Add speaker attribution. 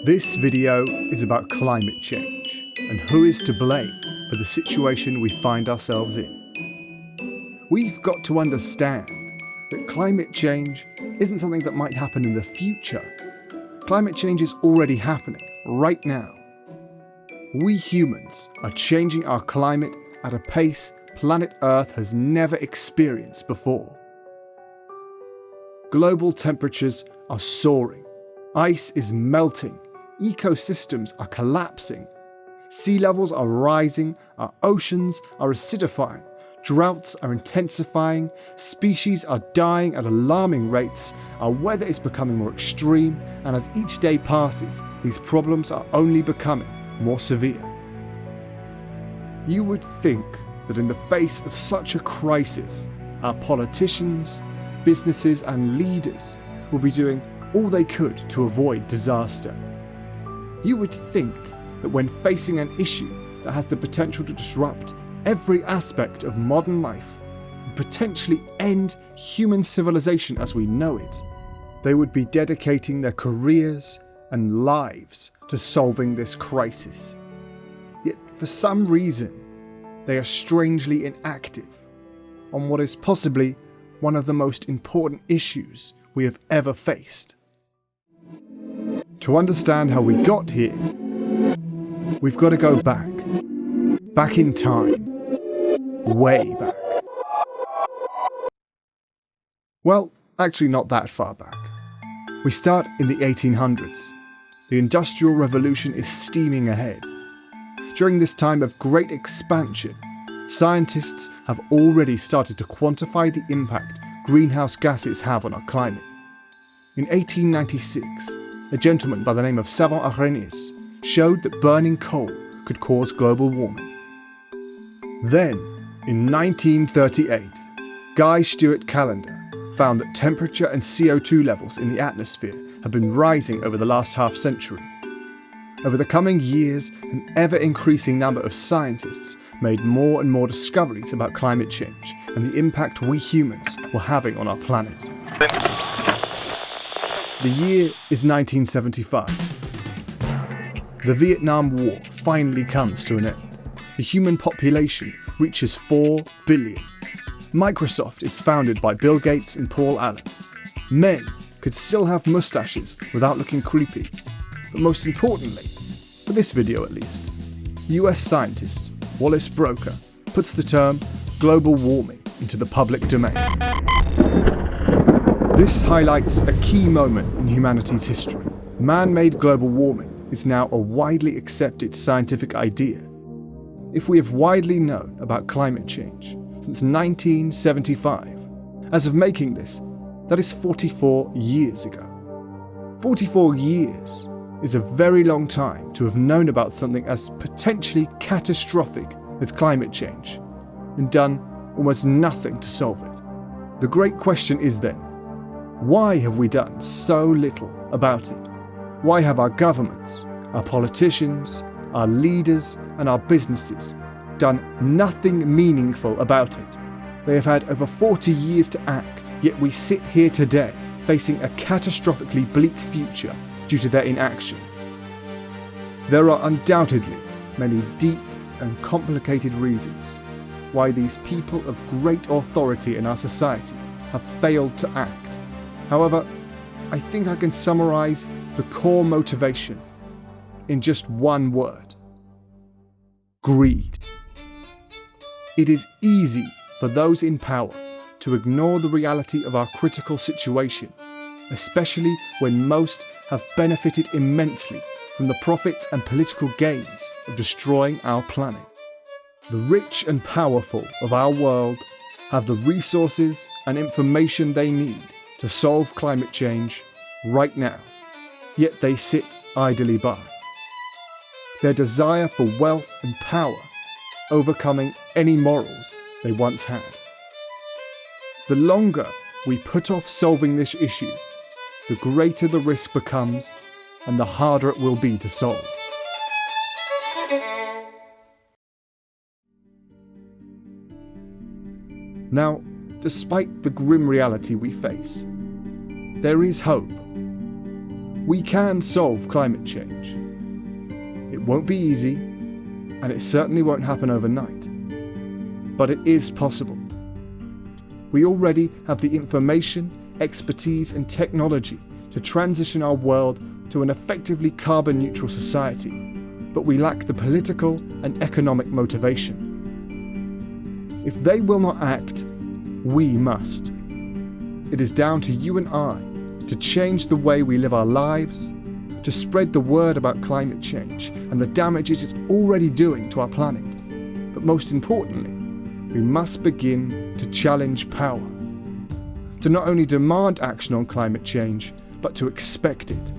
Speaker 1: This video is about climate change and who is to blame for the situation we find ourselves in. We've got to understand that climate change isn't something that might happen in the future. Climate change is already happening right now. We humans are changing our climate at a pace planet Earth has never experienced before. Global temperatures are soaring, ice is melting, ecosystems are collapsing, sea levels are rising, our oceans are acidifying, droughts are intensifying, species are dying at alarming rates, our weather is becoming more extreme, and as each day passes, these problems are only becoming more severe. You would think that in the face of such a crisis, our politicians, businesses, and leaders will be doing all they could to avoid disaster. You would think that when facing an issue that has the potential to disrupt every aspect of modern life and potentially end human civilization as we know it, they would be dedicating their careers and lives to solving this crisis. Yet for some reason, they are strangely inactive on what is possibly one of the most important issues we have ever faced. To understand how we got here, we've got to go back in time, way back. Well, actually not that far back. We start in the 1800s. The Industrial Revolution is steaming ahead. During this time of great expansion, scientists have already started to quantify the impact greenhouse gases have on our climate. In 1896, a gentleman by the name of Savant Arrhenius showed that burning coal could cause global warming. Then, in 1938, Guy Stewart Callender found that temperature and CO2 levels in the atmosphere have been rising over the last half-century. Over the coming years, an ever-increasing number of scientists made more and more discoveries about climate change and the impact we humans were having on our planet. The year is 1975. The Vietnam War finally comes to an end. The human population reaches 4 billion. Microsoft is founded by Bill Gates and Paul Allen. Men could still have mustaches without looking creepy. But most importantly, for this video at least, US scientist Wallace Broecker puts the term global warming into the public domain. This highlights a key moment in humanity's history. Man-made global warming is now a widely accepted scientific idea. If we have widely known about climate change since 1975, as of making this, that is 44 years ago. 44 years is a very long time to have known about something as potentially catastrophic as climate change and done almost nothing to solve it. The great question is then, why have we done so little about it? Why have our governments, our politicians, our leaders, and our businesses done nothing meaningful about it? They have had over 40 years to act, yet we sit here today facing a catastrophically bleak future due to their inaction. There are undoubtedly many deep and complicated reasons why these people of great authority in our society have failed to act. However, I think I can summarize the core motivation in just one word: greed. It is easy for those in power to ignore the reality of our critical situation, especially when most have benefited immensely from the profits and political gains of destroying our planet. The rich and powerful of our world have the resources and information they need to solve climate change right now, yet they sit idly by. Their desire for wealth and power overcoming any morals they once had. The longer we put off solving this issue, the greater the risk becomes and the harder it will be to solve. Now, despite the grim reality we face, there is hope. We can solve climate change. It won't be easy, and it certainly won't happen overnight. But it is possible. We already have the information, expertise, and technology to transition our world to an effectively carbon-neutral society, but we lack the political and economic motivation. If they will not act, we must. It is down to you and I to change the way we live our lives, to spread the word about climate change and the damage it is already doing to our planet. But most importantly, we must begin to challenge power, to not only demand action on climate change, but to expect it.